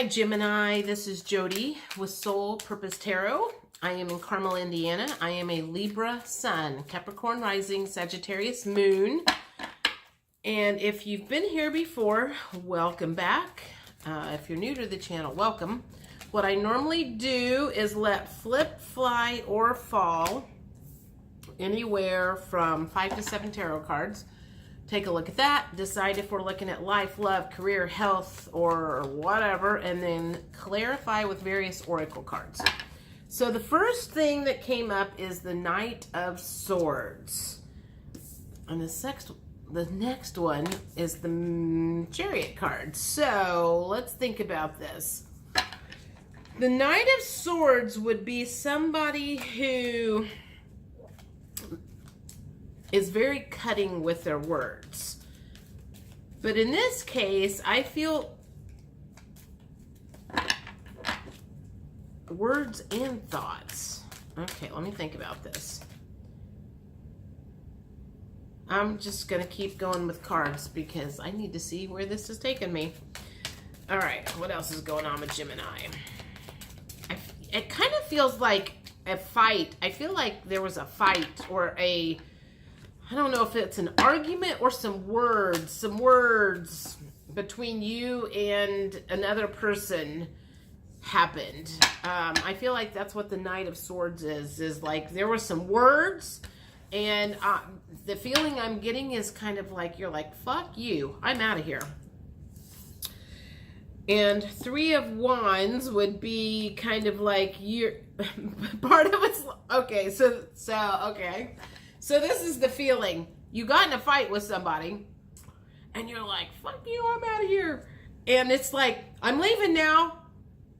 Hi Gemini, this is Jody with Soul Purpose Tarot. I am in Carmel, Indiana. I am a Libra Sun, Capricorn Rising, Sagittarius Moon. And if you've been here before, welcome back. If you're new to the channel, welcome. What I normally do is let flip, fly, or fall anywhere from 5 to 7 tarot cards. Take a look at that, decide if we're looking at life, love, career, health, or whatever, and then clarify with various oracle cards. So the first thing that came up is the Knight of Swords. And the next one is the Chariot card. So let's think about this. The Knight of Swords would be somebody who is very cutting with their words. But in this case, I feel words and thoughts. Okay, let me think about this. I'm just gonna keep going with cards because I need to see where this is taking me. All right, what else is going on with Gemini? It kind of feels like a fight. I feel like there was a fight or I don't know if it's an argument or some words between you and another person happened. I feel like that's what the Knight of Swords is like there were some words, and the feeling I'm getting is kind of like you're like, fuck you, I'm out of here. And Three of Wands would be kind of like you're part of it's okay. So okay. So this is the feeling. You got in a fight with somebody and you're like, fuck you, I'm out of here. And it's like, I'm leaving now.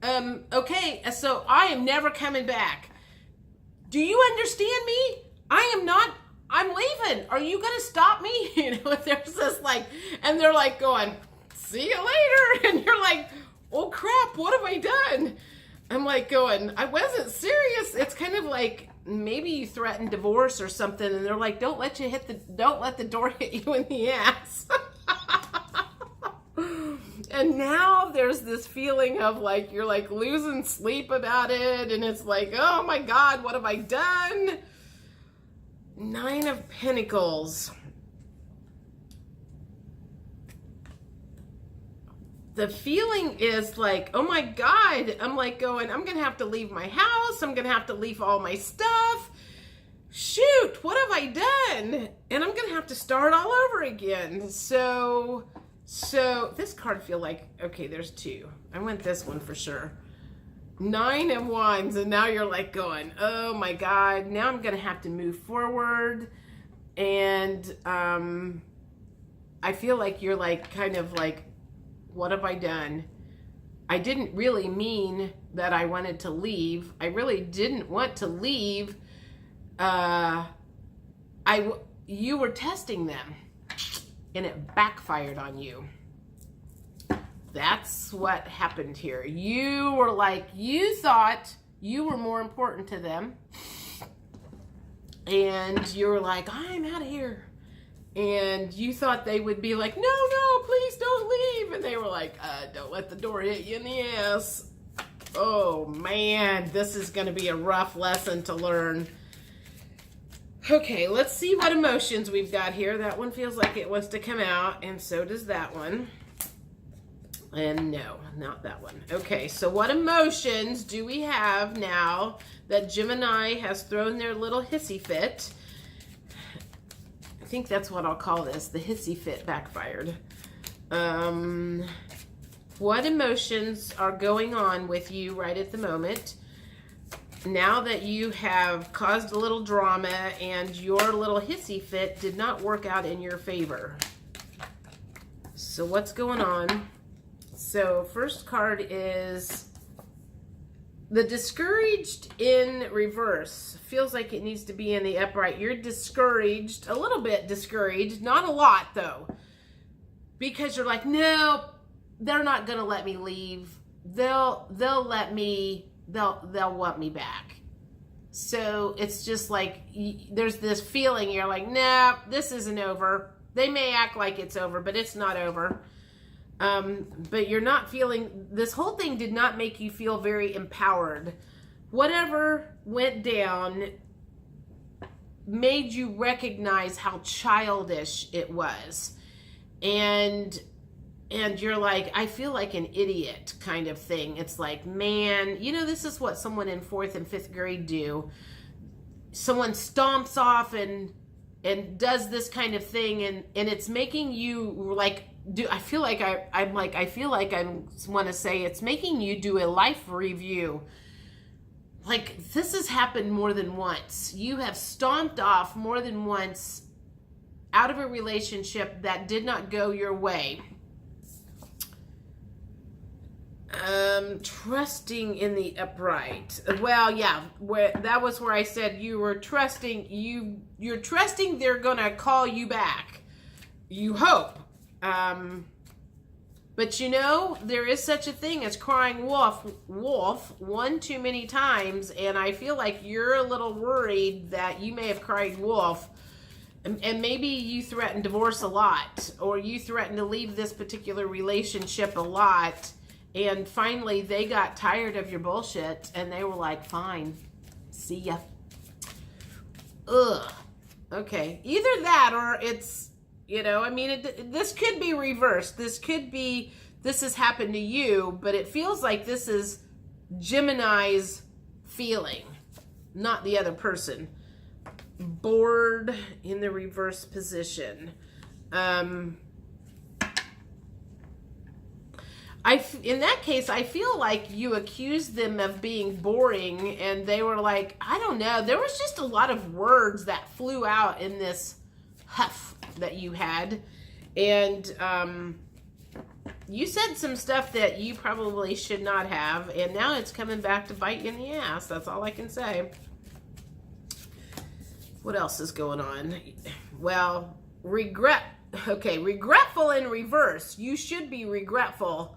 Okay, so I am never coming back. Do you understand me? I'm leaving. Are you going to stop me? You know, there's this like, and they're like going, see you later. And you're like, oh crap, what have I done? I'm like going, I wasn't serious. It's kind of like, maybe you threatened divorce or something, and they're like, don't let the door hit you in the ass. And now there's this feeling of like, you're like losing sleep about it, and it's like, oh my God, what have I done? Nine of Pentacles. The feeling is like, oh my God, I'm like going, I'm going to have to leave my house. I'm going to have to leave all my stuff. Shoot, what have I done? And I'm going to have to start all over again. So this card feel like, okay, there's two. I want this one for sure. Nine of Wands. And now you're like going, oh my God, now I'm going to have to move forward. And I feel like you're like, kind of like, what have I done? I didn't really mean that I wanted to leave. I really didn't want to leave. You were testing them, and it backfired on you. That's what happened here. You were like, you thought you were more important to them, and you were like, I'm out of here. And you thought they would be like, no, please don't leave. And they were like, don't let the door hit you in the ass. Oh, man, this is going to be a rough lesson to learn. Okay, let's see what emotions we've got here. That one feels like it wants to come out, and so does that one. And no, not that one. Okay, so what emotions do we have now that Gemini has thrown their little hissy fit? I think that's what I'll call this. The hissy fit backfired. What emotions are going on with you right at the moment? Now that you have caused a little drama and your little hissy fit did not work out in your favor. So what's going on? So first card is the discouraged in reverse. Feels like it needs to be in the upright. You're discouraged, a little bit discouraged, not a lot though. Because you're like, no, they're not gonna let me leave. They'll want me back. So it's just like, there's this feeling, you're like, nah, this isn't over. They may act like it's over, but it's not over. But you're not feeling, this whole thing did not make you feel very empowered. Whatever went down made you recognize how childish it was. And you're like, I feel like an idiot kind of thing. It's like, man, you know, this is what someone in 4th and 5th grade do. Someone stomps off and does this kind of thing, and it's making you like, I feel like I want to say it's making you do a life review. Like, this has happened more than once. You have stomped off more than once out of a relationship that did not go your way. Trusting in the upright. Well, yeah, that was where I said you were trusting. You're trusting they're gonna call you back. You hope. But you know, there is such a thing as crying wolf one too many times, and I feel like you're a little worried that you may have cried wolf, and maybe you threatened divorce a lot, or you threatened to leave this particular relationship a lot, and finally they got tired of your bullshit, and they were like, fine, see ya. Ugh. Okay, either that or it's, you know, I mean, this could be reversed. This could be, this has happened to you, but it feels like this is Gemini's feeling, not the other person. Bored in the reverse position. In that case, I feel like you accused them of being boring, and they were like, I don't know. There was just a lot of words that flew out in this huff that you had, and you said some stuff that you probably should not have, and now it's coming back to bite you in the ass. That's all I can say. What else is going on? Well, regret. Okay, regretful in reverse. You should be regretful.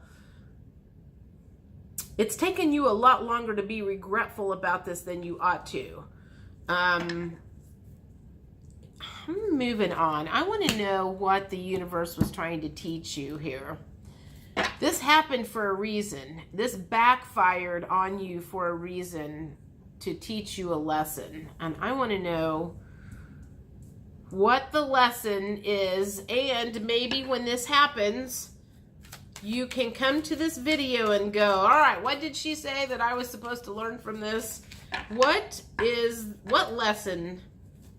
It's taken you a lot longer to be regretful about this than you ought to. I'm moving on. I want to know what the universe was trying to teach you here. This happened for a reason. This backfired on you for a reason, to teach you a lesson. And I want to know what the lesson is, and maybe when this happens, you can come to this video and go, all right, what did she say that I was supposed to learn from this? What lesson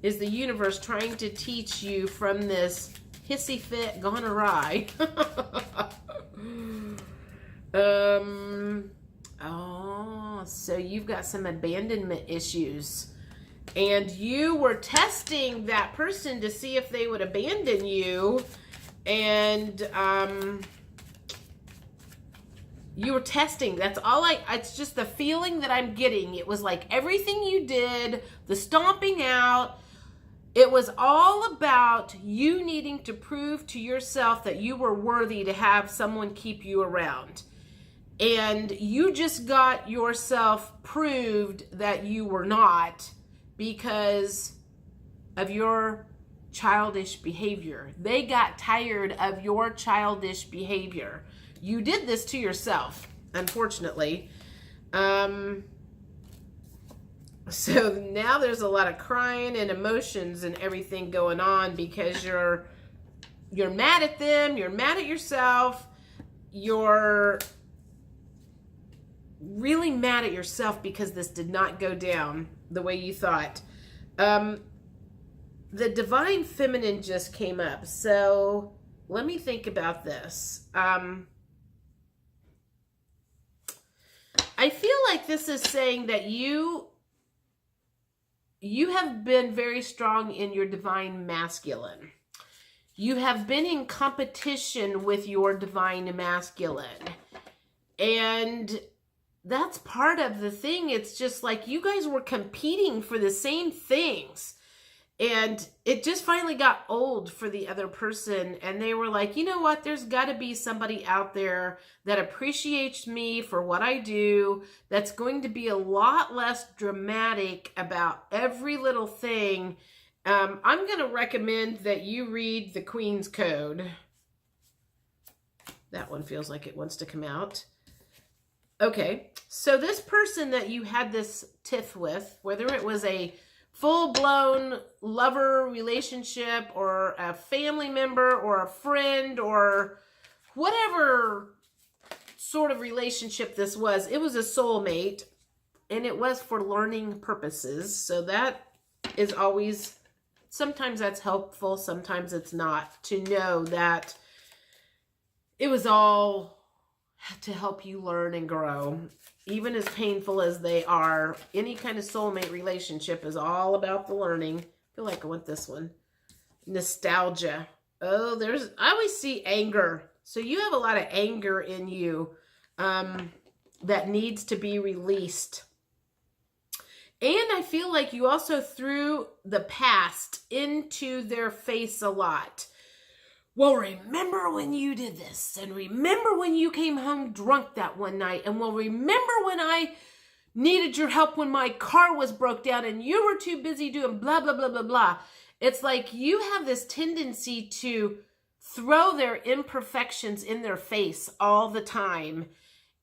is the universe trying to teach you from this hissy fit gone awry? Oh, so you've got some abandonment issues, and you were testing that person to see if they would abandon you, and you were testing. That's all it's just the feeling that I'm getting. It was like everything you did, the stomping out, it was all about you needing to prove to yourself that you were worthy to have someone keep you around. And you just got yourself proved that you were not, because of your childish behavior. They got tired of your childish behavior. You did this to yourself, unfortunately. So now there's a lot of crying and emotions and everything going on, because you're mad at them, you're mad at yourself, you're really mad at yourself because this did not go down the way you thought. The divine feminine just came up, so let me think about this. I feel like this is saying that you have been very strong in your divine masculine. You have been in competition with your divine masculine. And that's part of the thing. It's just like you guys were competing for the same things. And it just finally got old for the other person. And they were like, you know what? There's got to be somebody out there that appreciates me for what I do, that's going to be a lot less dramatic about every little thing. I'm going to recommend that you read the Queen's Code. That one feels like it wants to come out. Okay, so this person that you had this tiff with, whether it was a full-blown lover relationship or a family member or a friend or whatever sort of relationship this was, it was a soulmate, and it was for learning purposes. So that is always, sometimes that's helpful, sometimes it's not, to know that it was all to help you learn and grow. Even as painful as they are, any kind of soulmate relationship is all about the learning. I feel like I want this one. Nostalgia. Oh, I always see anger. So you have a lot of anger in you that needs to be released. And I feel like you also threw the past into their face a lot. Well, remember when you did this, and remember when you came home drunk that one night, and well, remember when I needed your help when my car was broke down and you were too busy doing blah, blah, blah, blah, blah. It's like you have this tendency to throw their imperfections in their face all the time.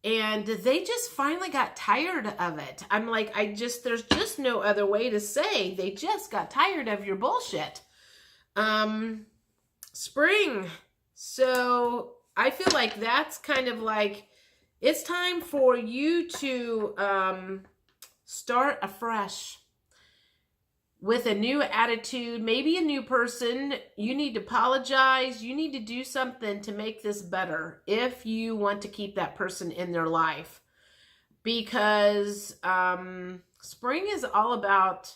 And they just finally got tired of it. I'm like, there's just no other way to say. They just got tired of your bullshit. Spring. So I feel like that's kind of like, it's time for you to start afresh with a new attitude, maybe a new person. You need to apologize. You need to do something to make this better if you want to keep that person in their life. Because spring is all about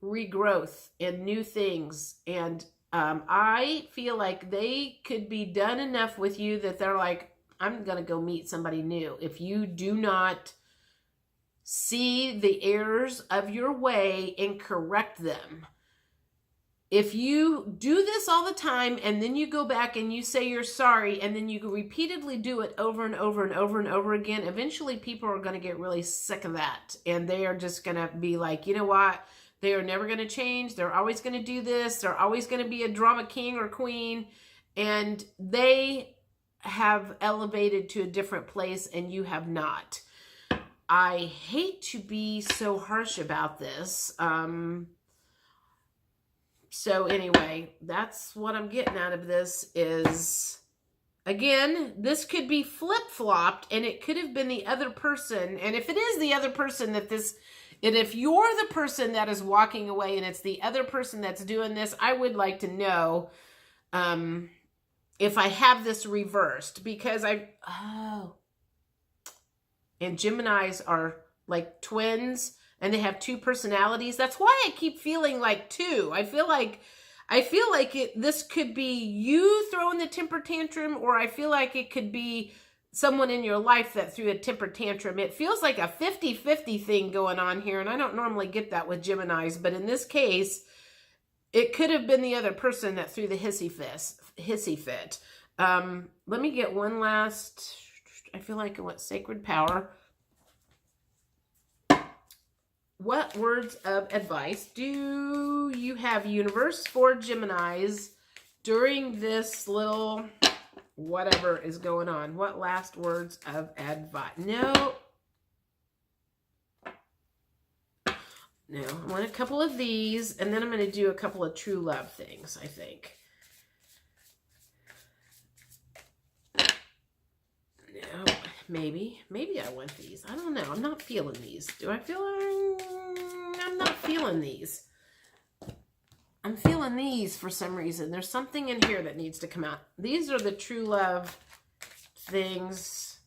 regrowth and new things. And I feel like they could be done enough with you that they're like, I'm going to go meet somebody new. If you do not see the errors of your way and correct them. If you do this all the time and then you go back and you say you're sorry and then you repeatedly do it over and over and over and over again, eventually people are going to get really sick of that. And they are just going to be like, you know what? They are never going to change. They're always going to do this. They're always going to be a drama king or queen. And they have elevated to a different place and you have not. I hate to be so harsh about this. So anyway, that's what I'm getting out of this is, again, this could be flip-flopped and it could have been the other person. And if it is the other person and if you're the person that is walking away and it's the other person that's doing this, I would like to know if I have this reversed, because and Geminis are like twins and they have two personalities. That's why I keep feeling like two. I feel like this could be you throwing the temper tantrum, or I feel like it could be someone in your life that threw a temper tantrum. It feels like a 50-50 thing going on here, and I don't normally get that with Geminis, but in this case, it could have been the other person that threw the hissy fit. Let me get one last, I feel like I want sacred power. What words of advice do you have, universe, for Geminis during this little whatever is going on? What last words of advice? No, I want a couple of these, and then I'm going to do a couple of true love things, I think. No, maybe I want these. I don't know. I'm not feeling these. Do I feel? I'm not feeling these. I'm feeling these for some reason. There's something in here that needs to come out. These are the true love things.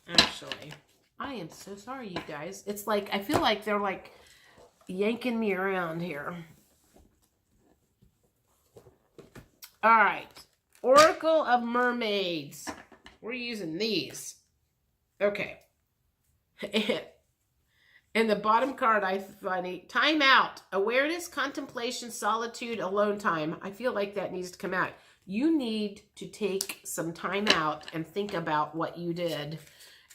Actually, I am so sorry, you guys. It's like, I feel like they're like yanking me around here. All right. Oracle of Mermaids. We're using these. Okay. And the bottom card, I find time out. Awareness, contemplation, solitude, alone time. I feel like that needs to come out. You need to take some time out and think about what you did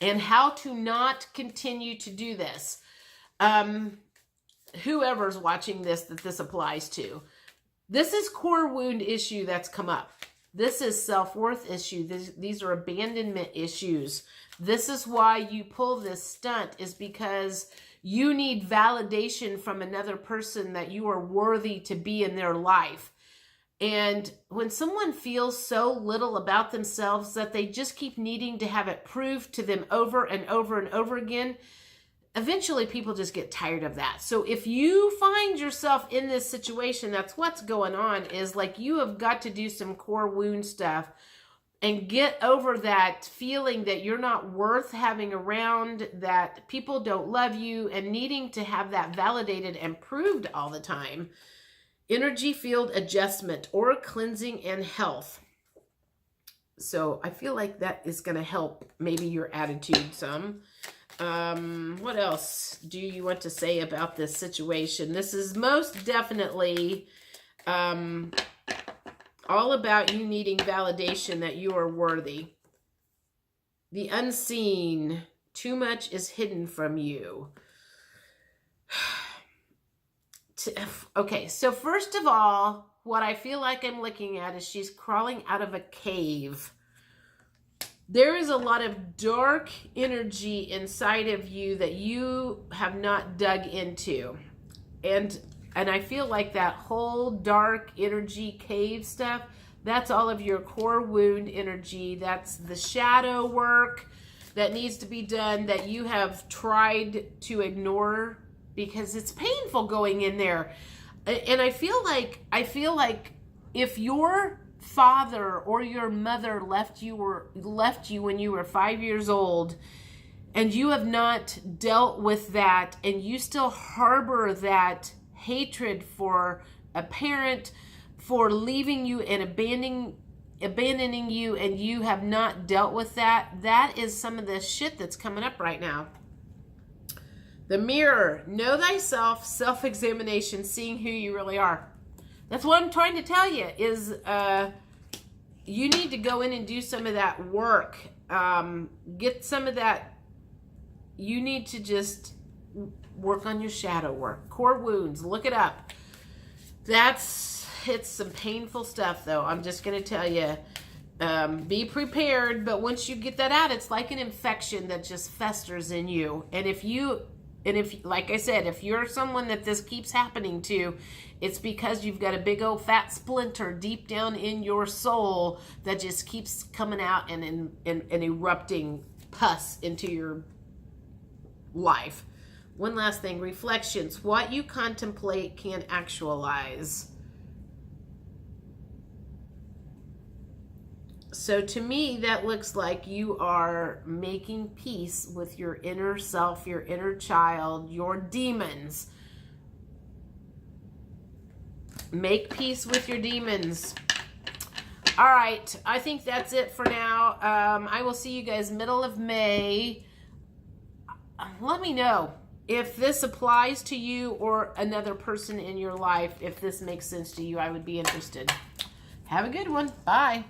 and how to not continue to do this. Whoever's watching this that this applies to. This is core wound issue that's come up. This is self-worth issue. These are abandonment issues. This is why you pull this stunt, is because you need validation from another person that you are worthy to be in their life. And when someone feels so little about themselves that they just keep needing to have it proved to them over and over and over again, eventually people just get tired of that. So if you find yourself in this situation, that's what's going on, is like you have got to do some core wound stuff and get over that feeling that you're not worth having around, that people don't love you, and needing to have that validated and proved all the time. Energy field adjustment or cleansing and health. So I feel like that is going to help maybe your attitude some. What else do you want to say about this situation? This is most definitely all about you needing validation that you are worthy. The unseen. Too much is hidden from you. Okay, so first of all, what I feel like I'm looking at is she's crawling out of a cave. There is a lot of dark energy inside of you that you have not dug into. And I feel like that whole dark energy cave stuff, that's all of your core wound energy. That's the shadow work that needs to be done that you have tried to ignore because it's painful going in there. And I feel like if your father or your mother left you when you were 5 years old, and you have not dealt with that, and you still harbor that hatred for a parent for leaving you and abandoning you, and you have not dealt with that, that is some of the shit that's coming up right now. The mirror, know thyself, self-examination, seeing who you really are. That's what I'm trying to tell you, is you need to go in and do some of that work. Get some of that. You need to just work on your shadow work. Core wounds, look it up. It's some painful stuff, though. I'm just going to tell you, be prepared. But once you get that out, it's like an infection that just festers in you. And if, like I said, if you're someone that this keeps happening to, it's because you've got a big old fat splinter deep down in your soul that just keeps coming out and erupting pus into your life. One last thing, reflections. What you contemplate can actualize. So to me, that looks like you are making peace with your inner self, your inner child, your demons. Make peace with your demons. All right, I think that's it for now. I will see you guys middle of May. Let me know if this applies to you or another person in your life. If this makes sense to you, I would be interested. Have a good one. Bye.